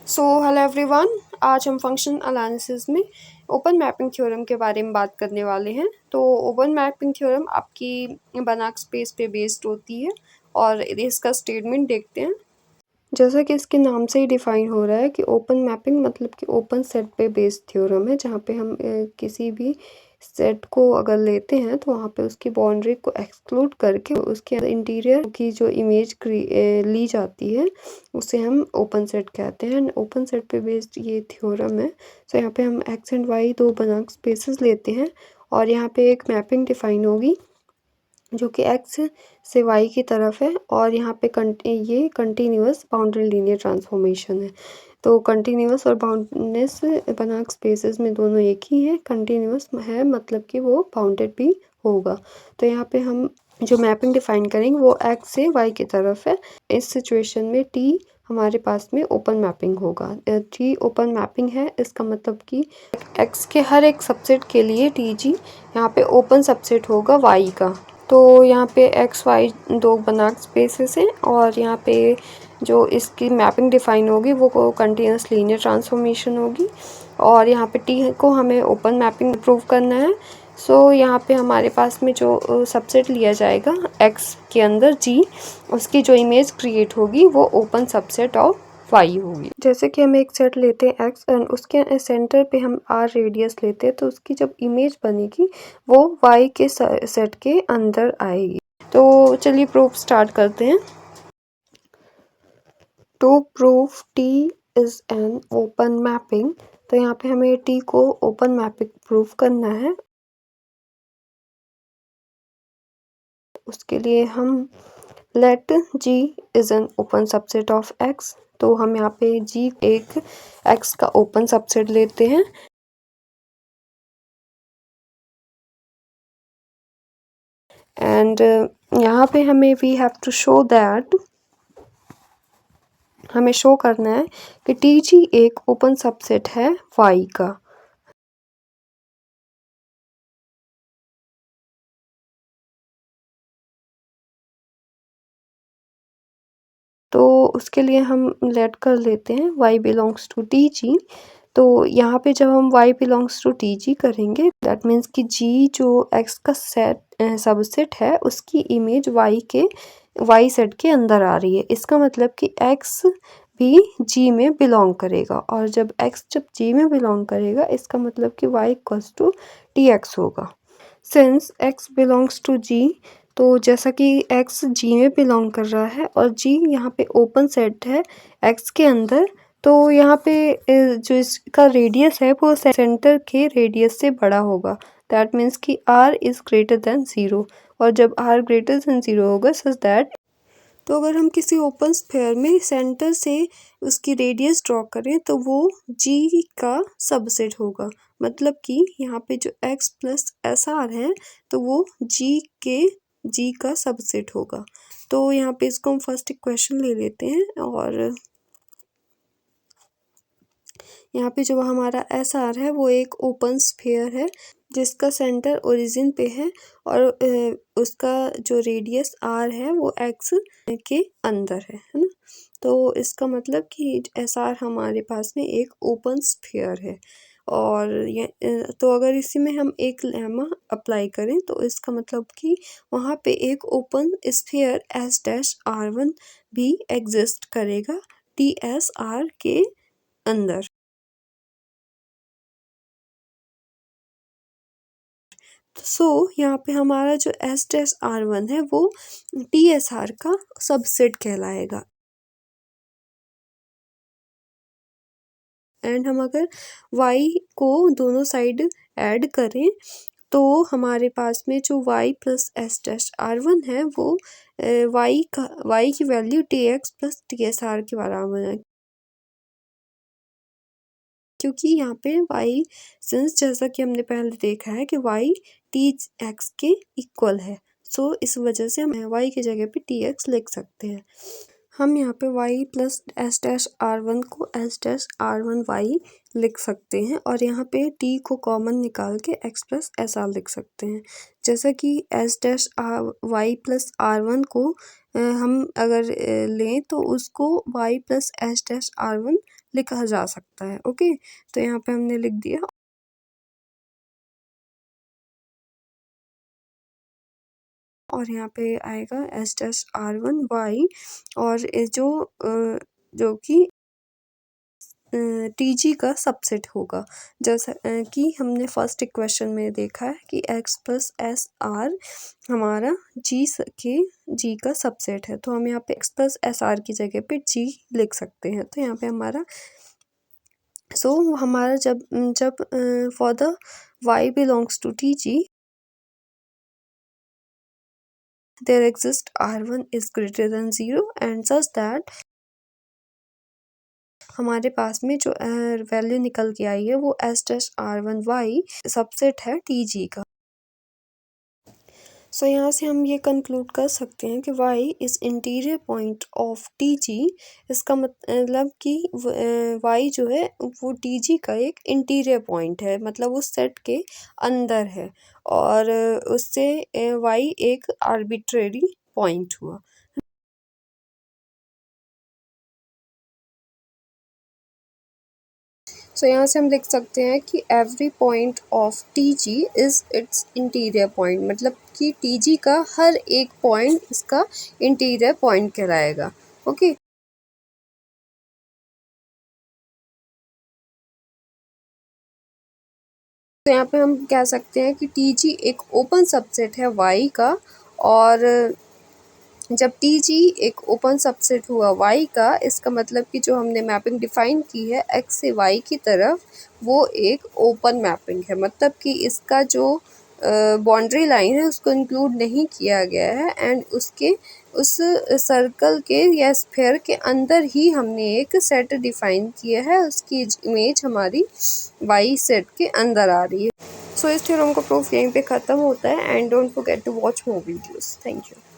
Hello everyone. आज हम function analysis में ओपन मैपिंग थ्योरम के बारे में बात करने वाले हैं। तो ओपन मैपिंग थ्योरम आपकी बनाक स्पेस पे बेस्ड होती है और इसका स्टेटमेंट देखते हैं। जैसा कि इसके नाम से ही डिफाइन हो रहा है कि ओपन मैपिंग मतलब कि ओपन सेट पे बेस्ड थ्योरम है, जहाँ पे हम किसी भी सेट को अगर लेते हैं तो वहाँ पे उसकी बाउंड्री को एक्सक्लूड करके उसके इंटीरियर की जो इमेज ली जाती है उसे हम ओपन सेट कहते हैं। ओपन सेट पे बेस्ड ये थ्योरम है। सो यहाँ पे हम एक्स एंड वाई दो बनाक स्पेसेस लेते हैं और यहाँ पे एक मैपिंग डिफाइन होगी जो कि एक्स से वाई की तरफ है और यहाँ पे ये कंटिन्यूअस बाउंड्री लीनियर ट्रांसफॉर्मेशन है। तो कंटिन्यूअस और बाउंडनेस बनाक स्पेसेस में दोनों एक ही है। कंटिन्यूअस है मतलब कि वो बाउंडेड भी होगा। तो यहाँ पे हम जो मैपिंग डिफाइन करेंगे वो एक्स से वाई की तरफ है। इस सिचुएशन में टी हमारे पास में ओपन मैपिंग होगा। टी ओपन मैपिंग है, इसका मतलब कि एक्स के हर एक सबसेट के लिए टी जी यहाँ पे ओपन सबसेट होगा वाई का। तो यहाँ पे एक्स वाई दो बनाक स्पेसेस हैं और यहाँ पे जो इसकी मैपिंग डिफाइन होगी वो कंटिन्यूअस लीनियर ट्रांसफॉर्मेशन होगी और यहाँ पे टी को हमें ओपन मैपिंग प्रूव करना है। यहाँ पे हमारे पास में जो सबसेट लिया जाएगा एक्स के अंदर जी, उसकी जो इमेज क्रिएट होगी वो ओपन सबसेट ऑफ वाई होगी। जैसे कि हम एक सेट लेते हैं एक्स एंड उसके सेंटर पे हम आर रेडियस लेते हैं, तो उसकी जब इमेज बनेगी वो वाई के सेट के अंदर आएगी। तो चलिए प्रूफ स्टार्ट करते हैं। To proof T is an open mapping, तो यहाँ पे हमें टी को ओपन मैपिंग प्रूफ करना है। उसके लिए हम let G is an open subset of X, तो हम यहाँ पे जी एक एक्स का ओपन सबसेट लेते हैं एंड यहाँ पे हमें we have to show that, हमें शो करना है कि टी जी एक ओपन सबसेट है वाई का। तो उसके लिए हम लेट कर लेते हैं y belongs to T G. तो यहाँ पे जब हम y belongs to T G करेंगे दैट मीन्स कि g जो x का सेट सबसेट है उसकी इमेज y सेट के अंदर आ रही है। इसका मतलब कि x भी g में बिलोंग करेगा और जब g में बिलोंग करेगा इसका मतलब कि y equals to t x होगा। Since x belongs to g, तो जैसा कि x g में बिलोंग कर रहा है और g यहाँ पे ओपन सेट है x के अंदर, तो यहाँ पे जो इसका रेडियस है वो सेंटर के रेडियस से बड़ा होगा। दैट मीन्स कि r इज़ ग्रेटर देन 0 और जब r ग्रेटर देन 0 होगा सच दैट, तो अगर हम किसी ओपन स्फेयर में सेंटर से उसकी रेडियस ड्रॉ करें तो वो जी का सबसेट होगा। मतलब कि यहाँ पे जो x प्लस एस आर है तो वो जी का सबसेट होगा। तो यहाँ पे इसको हम फर्स्ट इक्वेशन ले लेते हैं और यहाँ पे जो हमारा एस आर है वो एक ओपन स्फेयर है जिसका सेंटर ओरिजिन पे है और उसका जो रेडियस आर है वो एक्स के अंदर है ना। तो इसका मतलब कि एस आर हमारे पास में एक ओपन स्फेयर है और ये तो अगर इसी में हम एक लेमा अप्लाई करें तो इसका मतलब कि वहाँ पे एक open sphere S dash are one भी एग्जिस्ट करेगा टी एस आर के अंदर। यहाँ पे हमारा जो एस डैश आर वन है वो टी एस आर का सबसेट कहलाएगा। एंड हम अगर y को दोनों साइड ऐड करें तो हमारे पास में जो y plus S dash are one है वो y की value T X plus T S R के बराबर है, क्योंकि यहाँ पे y सिंस जैसा कि हमने पहले देखा है कि y टी एक्स के इक्वल है। इस वजह से हम y की जगह पे टी एक्स लिख सकते हैं। हम यहाँ पे y plus S dash are one को s dash are one y लिख सकते हैं और यहाँ पे t को कॉमन निकाल के x प्लस एस आर लिख सकते हैं। जैसा कि S dash R Y plus R one को हम अगर लें तो उसको y plus S dash are one लिखा जा सकता है। ओके, तो यहाँ पे हमने लिख दिया और यहाँ पे आएगा S dash are one Y और जो कि टी जी का सबसेट होगा। जैसा कि हमने फर्स्ट इक्वेशन में देखा है कि x प्लस एस आर हमारा जी का सबसेट है, तो हम यहाँ पे x प्लस एस आर की जगह पे g लिख सकते हैं। तो यहाँ पे हमारा हमारा जब for the y belongs to T G there exists r1 is greater than 0 and such that हमारे पास में जो वैल्यू निकल के आई है वो S dash are one Y subset है टी जी का। यहाँ से हम ये कंक्लूड कर सकते हैं कि y is interior point of T G. इसका मतलब कि y जो है वो टी जी का एक इंटीरियर पॉइंट है, मतलब उस सेट के अंदर है और उससे y एक आर्बिट्रेरी पॉइंट हुआ। यहाँ से हम लिख सकते हैं कि every point of T G is it's interior point, मतलब कि टी जी का हर एक पॉइंट इसका इंटीरियर पॉइंट कहलाएगा। ओके, तो यहाँ पे हम कह सकते हैं कि टी जी एक ओपन सबसेट है वाई का और जब टी जी एक ओपन सबसेट हुआ y का, इसका मतलब कि जो हमने मैपिंग डिफाइन की है x से y की तरफ वो एक ओपन मैपिंग है, मतलब कि इसका जो बाउंड्री लाइन है उसको इंक्लूड नहीं किया गया है एंड उस सर्कल के या स्फीयर के अंदर ही हमने एक सेट डिफाइन किया है, उसकी इमेज हमारी y सेट के अंदर आ रही है। इस थ्योरम का प्रूफ यहीं पे ख़त्म होता है and don't forget to watch more videos. Thank you.